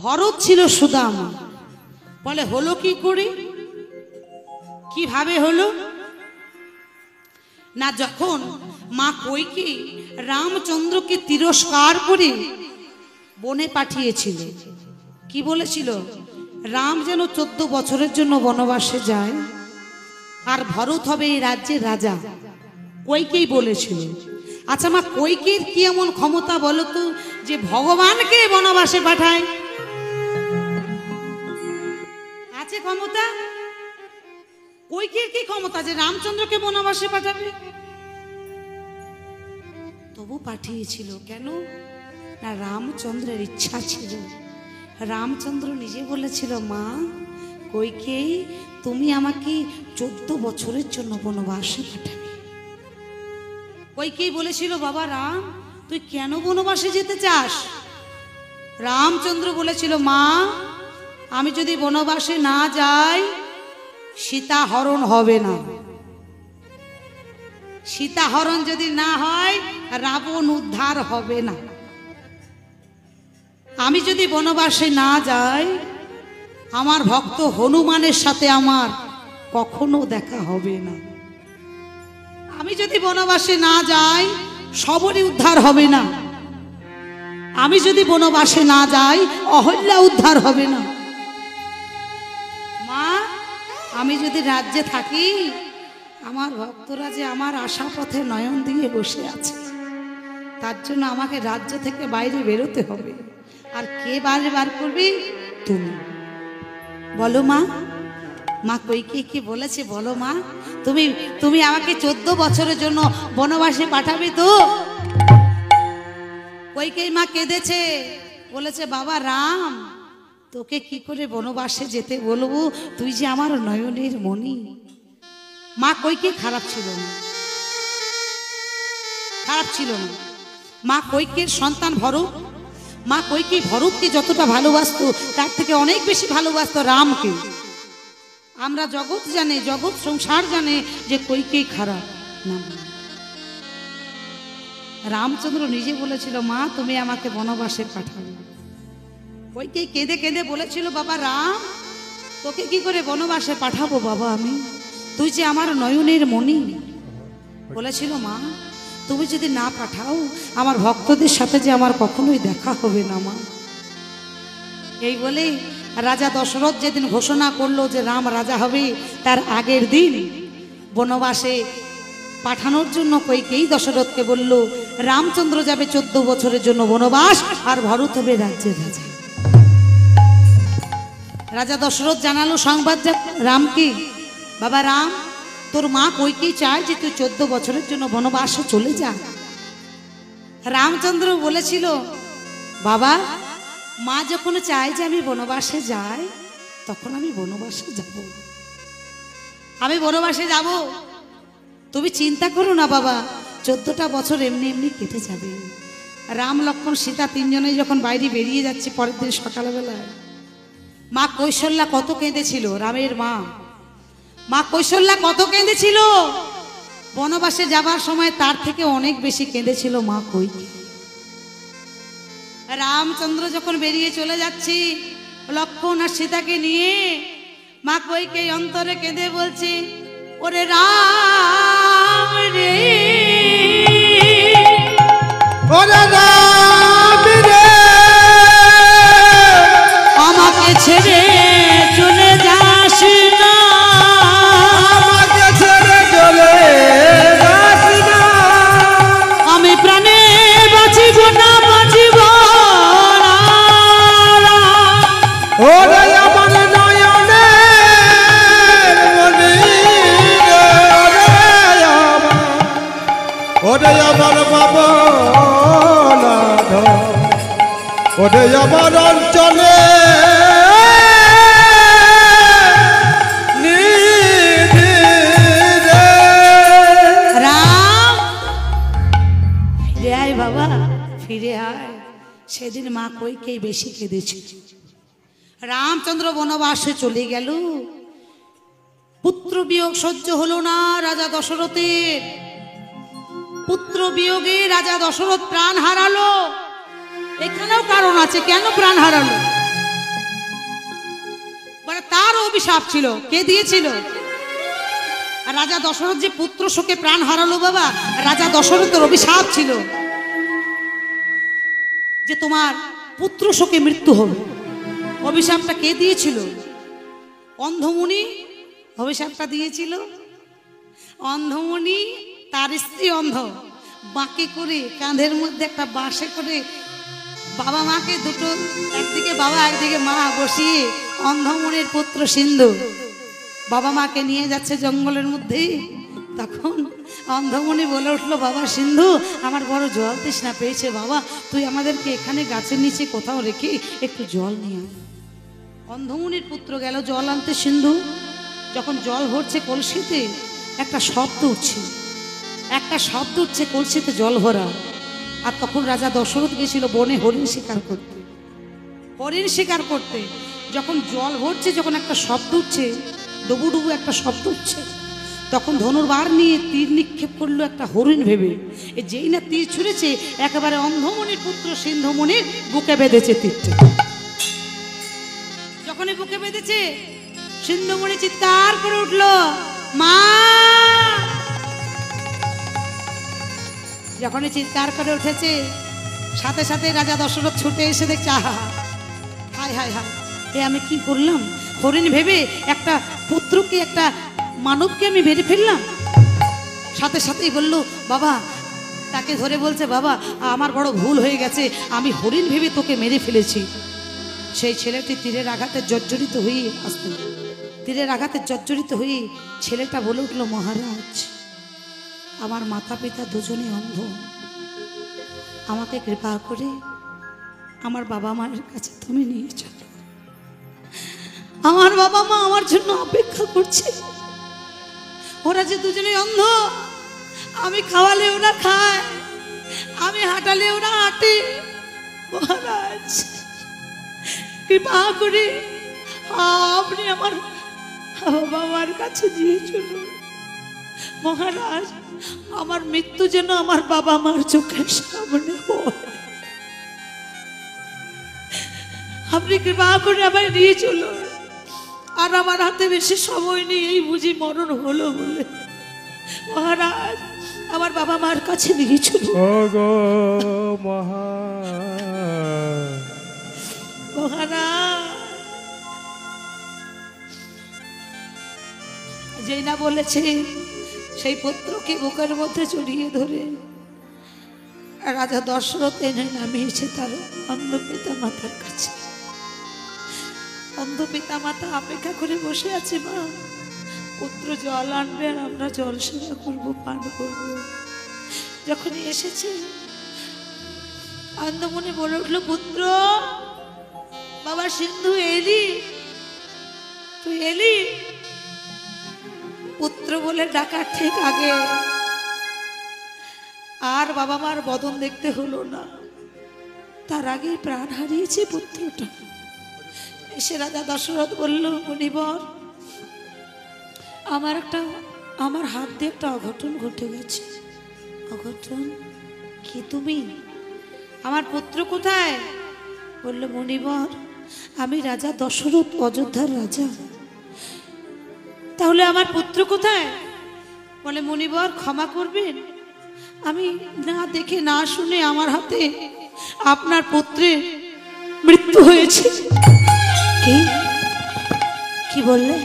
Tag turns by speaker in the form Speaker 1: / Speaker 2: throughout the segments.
Speaker 1: ভরত ছিল সুদামা। বলে হলো কি করে, কিভাবে হলো না, যখন মা কইকে রামচন্দ্রকে তিরস্কার করে বনে পাঠিয়েছিল, কি বলেছিল, রাম যেন 14 বছরের জন্য বনবাসে যায় আর ভরত হবে এই রাজ্যের রাজা, কইকেই বলেছিল। আচ্ছা মা কইকের কি এমন ক্ষমতা বলো তো যে ভগবানকে বনবাসে পাঠায়? আছে ক্ষমতা? কইকের কি ক্ষমতা যে রামচন্দ্রকে বনবাসে পাঠাবে? তবু পাঠিয়েছিল কেন না, রামচন্দ্রের ইচ্ছা ছিল। রামচন্দ্র নিজে বলেছিল, মা কইকেই তুমি আমাকে 14 বছরের জন্য বনবাসে পাঠাবে। কইকেই বলেছিল, বাবা রাম তুই কেন বনবাসে যেতে চাস? রামচন্দ্র বলেছিল, মা আমি যদি বনবাসে না যাই সীতা হরণ হবে না, সীতা হরণ যদি না হয় রাবণ উদ্ধার হবে না, আমি যদি বনবাসে না যাই আমার ভক্ত হনুমানের সাথে আমার কখনো দেখা হবে না, আমি যদি বনবাসে না যাই সবরই উদ্ধার হবে না, আমি যদি বনবাসে না যাই অহল্যা উদ্ধার হবে না। মা আমি যদি রাজ্যে থাকি আমার ভক্তরা যে আমার আশা পথে নয়ন দিয়ে বসে আছে, তার জন্য আমাকে রাজ্য থেকে বাইরে বেরোতে হবে। আর কে বাইরে বার করবি? তুমি। বলো মা, মা কইকে কি বলেছে বলো মা, তুমি তুমি আমাকে 14 বছরের জন্য বনবাসে পাঠাবে তো? কইকেই মা কেঁদেছে, বলেছে বাবা রাম তোকে কি করে বনবাসে যেতে বলবো, তুই যে আমার নয়নের মণি। মা কইকে খারাপ ছিল না, খারাপ ছিল না। মা কইকের সন্তান ভরত, মা কইকে ভরতকে যতটা ভালোবাসতো তার থেকে অনেক বেশি ভালোবাসতো রামকে। আমরা জগৎ জানে, জগৎ সংসার জানে যে কইকেই খারাপ না। রামচন্দ্র নিজে বলেছিল, মা তুমি আমাকে বনবাসে পাঠাবে। কইকেই কেঁদে কেঁদে বলেছিল, বাবা রাম তোকে কি করে বনবাসে পাঠাবো বাবা আমি, তুই যে আমার নয়নের মণি। বলেছিল, মা তুমি যদি না পাঠাও আমার ভক্তদের সাথে যে আমার কখনোই দেখা হবে না মা। এই বলে রাজা দশরথ যেদিন ঘোষণা করলো যে রাম রাজা হবে, তার আগের দিন বনবাসে পাঠানোর জন্য কইকেই দশরথকে বলল, রামচন্দ্র যাবে 14 বছরের জন্য বনবাস আর ভরত হবে রাজ্যের রাজা। রাজা দশরথ জানালো সংবাদ রামকে, বাবা রাম তোর মা কইকেই চায় যে তুই 14 বছরের জন্য বনবাসে চলে যা। রামচন্দ্র বলেছিল, বাবা মা যখন চায় যে আমি বনবাসে যাই তখন আমি বনবাসে যাব, আমি বনবাসে যাব, তুমি চিন্তা করো না বাবা, 14টা বছর এমনি এমনি কেটে যাবে। রাম লক্ষ্মণ সীতা 3 জনে যখন বাইরে বেরিয়ে যাচ্ছে পরের দিন সকালবেলায়, মা কৌশল্যা কত কেঁদেছিল, রামের মা মা কৌশল্যা কত কেঁদেছিল। বনবাসে যাবার সময় তার থেকে অনেক বেশি কেঁদেছিল মা কইকে। রামচন্দ্র যখন বেরিয়ে চলে যাচ্ছি লক্ষ্মণ আর সীতাকে নিয়ে, মা কইকে অন্তরে কেঁদে বলছে, ওরে রাম রে, ওরে রাম রে, আমাকে ছেড়ে চলে যাস না, আমাকে ছেড়ে চলে যাস না, আমি প্রাণে বাঁচিব না, বাঁচিব না, ওরে আমার নয়নের মণি, ওরে আমার বাবা নাথ, ওরে আমার অঞ্চলে রাম ফিরে আয় বাবা, ফিরে আয়। সেদিন মা কইকেই বেশি কেঁদেছে। রামচন্দ্র বনবাসে চলে গেল, পুত্র বিয়োগ সহ্য হলো না রাজা দশরথের। পুত্র বিয়োগে রাজা দশরথ প্রাণ হারালো। এখানেও কারণ আছে কেন প্রাণ হারালো। অভিশাপ ছিল। কে দিয়েছিল? রাজা দশরথ যে পুত্র শোকে প্রাণ হারালো বাবা, রাজা দশরথের অভিশাপ ছিল যে তোমার পুত্র শোকে মৃত্যু হবে। অভিশাপটা কে দিয়েছিল? অন্ধমুনি অভিশাপটা দিয়েছিল। অন্ধমুনি, তার স্ত্রী অন্ধ, বাঁকে করে কাঁধের মধ্যে একটা বাঁশে করে বাবা মাকে দুটো, একদিকে বাবা একদিকে মা বসিয়ে অন্ধমুনির পুত্র সিন্ধু বাবা মাকে নিয়ে যাচ্ছে জঙ্গলের মধ্যে। তখন অন্ধমুনি বলে উঠলো, বাবা সিন্ধু, আমার বড় জল তৃষ্ণা পেয়েছে, বাবা তুই আমাদেরকে এখানে গাছের নিচে কোথাও রেখে একটু জল নিয়ে আয়। অন্ধমুনির পুত্র গেল জল আনতে। সিন্ধু যখন জল ভরছে কলসিতে, একটা শব্দ উঠছে, একটা শব্দ উঠছে কলসিতে জল ভরা। আর তখন রাজা দশরথ গেছিল বনে হরিণ শিকার করতে। হরিণ শিকার করতে যখন জল ভরছে, যখন একটা শব্দ উঠছে, ডুবু ডুবু একটা শব্দ উঠছে, তখন ধনুর্বার নিয়ে তীর নিক্ষেপ করলো একটা হরিণ ভেবে। যেই না তীর ছুঁড়েছে, একেবারে অন্ধমুনির পুত্র সিন্ধুমুনির বুকে বেঁধেছে তীরটা। যখনই বুকে বেঁধেছে, সিন্ধুমুনি চিৎকার করে উঠলো, মা। যখনই চিৎকার করে উঠেছে, সাথে সাথে রাজা দশরথ ছুটে এসে দেখছে, আহা হায় হায় হায়, এ আমি কি করলাম? হরিণ ভেবে একটা পুত্রকে, একটা মানবকে আমি মেরে ফেললাম। সাথে সাথেই বললো, বাবা, তাকে ধরে বলছে, বাবা আমার বড় ভুল হয়ে গেছে, আমি হরিণ ভেবে তোকে মেরে ফেলেছি। সেই ছেলেটি তীরের আঘাতে জর্জরিত হয়ে আসতো, তীরের আঘাতে জর্জরিত হয়ে ছেলেটা বলে উঠল, মহারাজ, আমার মাতা পিতা দুজনেই অন্ধ, আমাকে কৃপা করে আমার বাবা মায়ের কাছে তুমি নিয়ে চলো। আমার বাবা মা আমার জন্য অপেক্ষা করছে। ওরা যে দুজনেই অন্ধ, আমি খাওয়ালে ওরা খায়, আমি হাঁটালে ওরা হাঁটে। মহারাজ, কৃপা করে আপনি আমার বাবা মার কাছে নিয়ে চলুন। মহারাজ, আমার মৃত্যু যেন আমার বাবা মার চোখের সামনে হয়। আপনি কৃপা করে আমায় নিয়ে চলুন। আর আমার হাতে বেশি সময় নেই, এই বুঝি মরণ হলো বলে। মহারাজ, আমার বাবা মার কাছে নিয়ে চলুন। মহারাজ, যেই না বলেছে, সেই পুত্রকে বুকের মধ্যে জড়িয়ে ধরে রাজা দশরথ এনে নামিয়েছে তার অন্ধ পিতা মাতার কাছে। অন্ধ পিতা মাতা অপেক্ষা করে বসে আছে, মা পুত্র জল আনবে আর আমরা জল সেবা করবো, পান করবো। যখনই এসেছে, অন্ধমুনি বলে উঠলো, পুত্র, বাবা সিন্ধু এলি, তুই এলি? পুত্র বলে ডাকার ঠিক আগে আর বাবা মার বদন দেখতে হলো না, তার আগে প্রাণ হারিয়েছে পুত্রটা। এসে রাজা দশরথ বলল, মুনিবর, আমার হাত দিয়ে একটা অঘটন ঘটে গেছে। অঘটন কি? তুমি? আমার পুত্র কোথায়? বলল, মুনিবর, আমি রাজা দশরথ, অযোধ্যার রাজা। তাহলে আমার পুত্র কোথায়? বলে, মুনিবর ক্ষমা করবেন, আমি না দেখে না শুনে আমার হাতে আপনার পুত্রের মৃত্যু হয়েছে। কি বললে?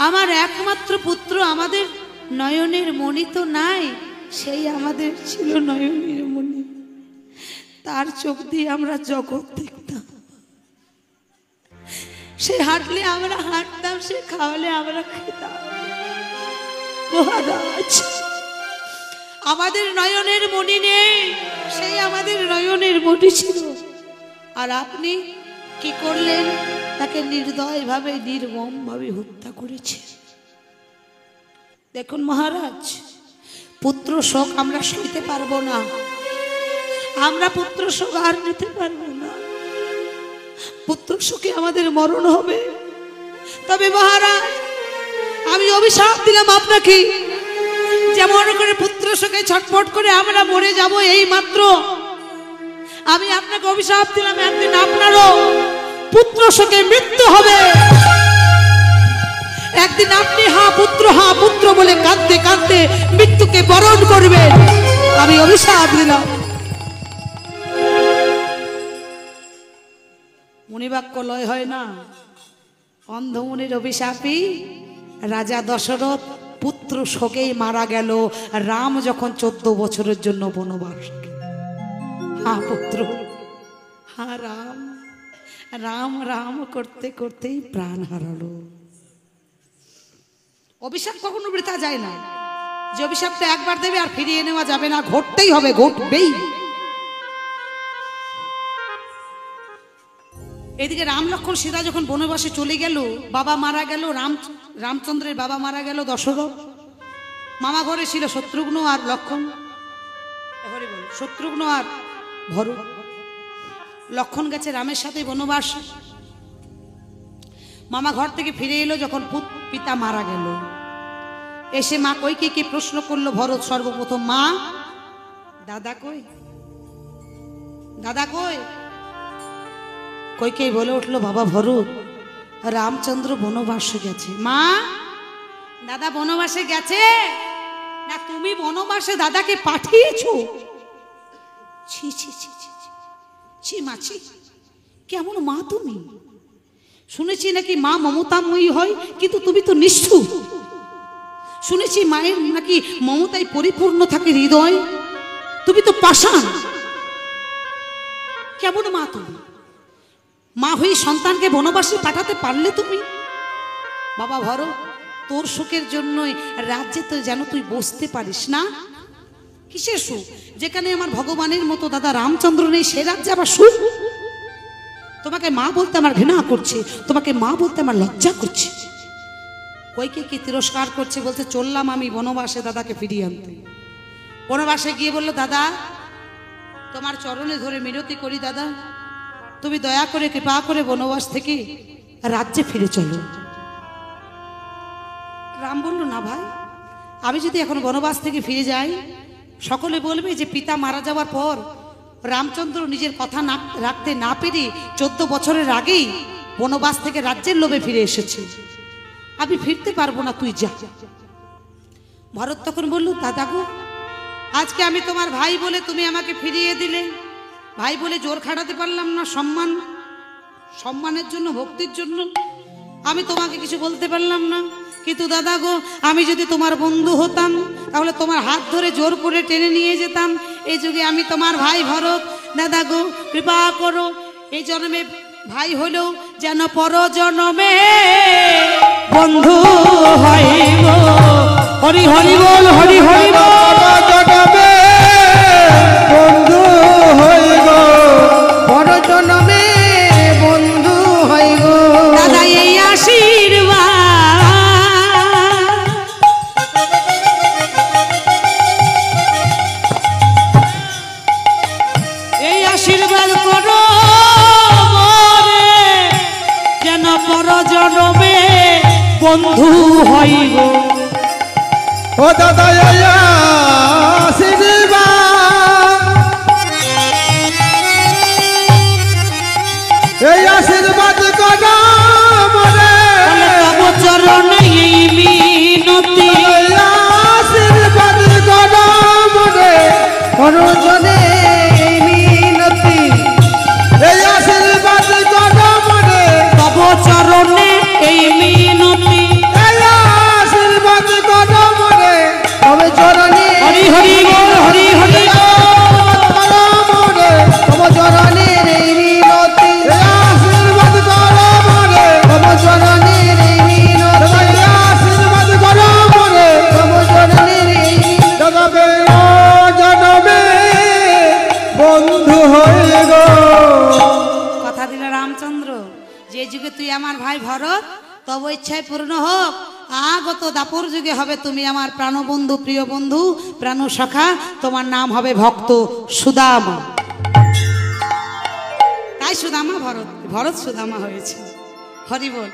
Speaker 1: আমার একমাত্র পুত্র, আমাদের নয়নের মণি তো নাই, সেই আমাদের ছিল নয়নের মণি। তার চোখ দিয়ে আমরা জগৎ দেখতাম, সে হাঁটলে আমরা হাঁটতাম, সে খাওয়ালে আমরা খেতাম। মহারাজ, আমাদের নয়নের মণি নেই, সেই আমাদের নয়নের মণি ছিল। আর আপনি কি করলেন? তাকে নির্দয়ভাবে, নির্মমভাবে হত্যা করেছে। দেখুন মহারাজ, পুত্র শোক আমরা সইতে পারবো না, আমরা পুত্র শোক আর নিতে পারবো না। পুত্র শোকে আমাদের মরণ হবে। তবে মহারাজ, আমি অভিশাপ দিলাম আপনাকে, যেমন করে পুত্র শোকে ছটফট করে আমরা মরে যাব এই মাত্র, আমি আপনাকে অভিশাপ দিলাম, একদিন আপনারও পুত্র শোকে মৃত্যু হবে। একদিন আপনি হা পুত্র বলে কাঁদতে কাঁদতে মৃত্যুকে বরণ করবেন। আমি অভিশাপ দিলাম। মুনিবাক্য লয় হয় না, অন্ধমুনির অভিশাপী রাজা দশরথ পুত্র শোকেই মারা গেল। রাম যখন 14 বছরের জন্য বনবাস, হা পুত্র হা রাম, রাম রাম করতে করতেই প্রাণ হারালো। অভিশাপ কখনো বৃথা যায় না। যে অভিশাপটা একবার দেবে আর ফিরিয়ে নেওয়া যাবে না, ঘটতেই হবে, ঘটবেই। এদিকে রাম লক্ষ্মণ সীতা যখন বনবাসে চলে গেল, বাবা মারা গেল, রামচন্দ্রের বাবা মারা গেল দশরথ। মামা ঘরে ছিল শত্রুঘ্ন আর লক্ষ্মণ, শত্রুঘ্ন আর ভরত। লক্ষ্মণ গেছে রামের সাথে বনবাস। মামা ঘর থেকে ফিরে এলো যখন পিতা মারা গেল। এসে মা কইকেয়ীকে প্রশ্ন করলো ভরত সর্বপ্রথম, মা দাদা কই, দাদা কই? কইকেয়ী বলে উঠলো, বাবা ভরত, রামচন্দ্র বনবাসে গেছে। মা দাদা বনবাসে গেছে না তুমি বনবাসে দাদাকে পাঠিয়েছো? ছি ছি ছি ছি ছি মা ছি, কেমন মা তুমি? শুনেছি নাকি মা মমতাময়ী হয়, কিন্তু তুমি তো নিষ্ঠুর। শুনেছি মায়ের নাকি মমতায় পরিপূর্ণ থাকে হৃদয়, তুমি তো পাষাণ। কেমন মা তুমি? মা হয়ে সন্তানকে বনবাসে পাঠাতে পারলে তুমি? বাবা ভরত, তোর সুখের জন্যই রাজ্যে তো যেন তুই বসতে পারিস না। কিসের সুখ? যেখানে আমার ভগবানের মতো দাদা রামচন্দ্র নেই, সে রাজ্যে আবার সুখ? তোমাকে মা বলতে আমার ঘৃণা করছে, তোমাকে মা বলতে আমার লজ্জা করছে। কইকেয়ী তিরস্কার করছে, বলছে চললাম আমি বনবাসে দাদাকে ফিরিয়ে আনতে। বনবাসে গিয়ে বলল, দাদা তোমার চরণে ধরে মিনতি করি, দাদা তুমি দয়া করে কৃপা করে বনবাস থেকে রাজ্যে ফিরে চলো। রাম বলল, না ভাই, আমি যদি এখন বনবাস থেকে ফিরে যাই, সকলে বলবে যে পিতা মারা যাওয়ার পর রামচন্দ্র নিজের কথা না রাখতে না পেরে 14 বছরের আগেই বনবাস থেকে রাজ্যের লোভে ফিরে এসেছে। আমি ফিরতে পারবো না, তুই যা। ভরত তখন বলল, দাদা গো, আজকে আমি তোমার ভাই বলে তুমি আমাকে ফিরিয়ে দিলে, ভাই বলে জোর খাটাতে পারলাম না, সম্মানের জন্য, ভক্তির জন্য আমি তোমাকে কিছু বলতে পারলাম না। কিন্তু দাদা গো, আমি যদি তোমার বন্ধু হতাম তাহলে তোমার হাত ধরে জোর করে টেনে নিয়ে যেতাম। এই যুগে আমি তোমার ভাই ভরত, দাদা গো কৃপা করো, এই জন্মে ভাই হলেও যেন পর জন্মে বন্ধু হইব। হরি হরি বল, হরি হরি বল, জন্মে বন্ধু হইব, পর জন্মে বন্ধু হইব। দাদা এই আশীর্বাদ, এই আশীর্বাদ করো যেন পর জন্মে বন্ধু হইব। ও দাদা এই আশীর্বাদ করো মরে, তব চরণে এই মিনতি, আশীর্বাদ করো মরে, পরজনে এই মিনতি, এই আশীর্বাদ করো মরে, তব চরণে এই মিনতি, এই আশীর্বাদ করো মরে, তবে চরণে হরি হরি বল, হরি হরি মরে, তব চরণে এই মিনতি, এই আশীর্বাদ করো মরে, তব চরণে এই মিনতি, এই আশীর্বাদ করো মরে, তব চরণে এই জগবে জনমে বন্ধু হয়ে গো। কথা দিল রামচন্দ্র, যে যুগে তুই আমার ভাই ভরত, তব ইচ্ছায় পূর্ণ হোক। আগত দাপর যুগে হবে তুমি আমার প্রাণবন্ধু, প্রিয় বন্ধু, প্রাণ সখা, তোমার নাম হবে ভক্ত সুদামা। তাই সুদামা ভরত, ভরত সুদামা হয়েছে। হরি বল।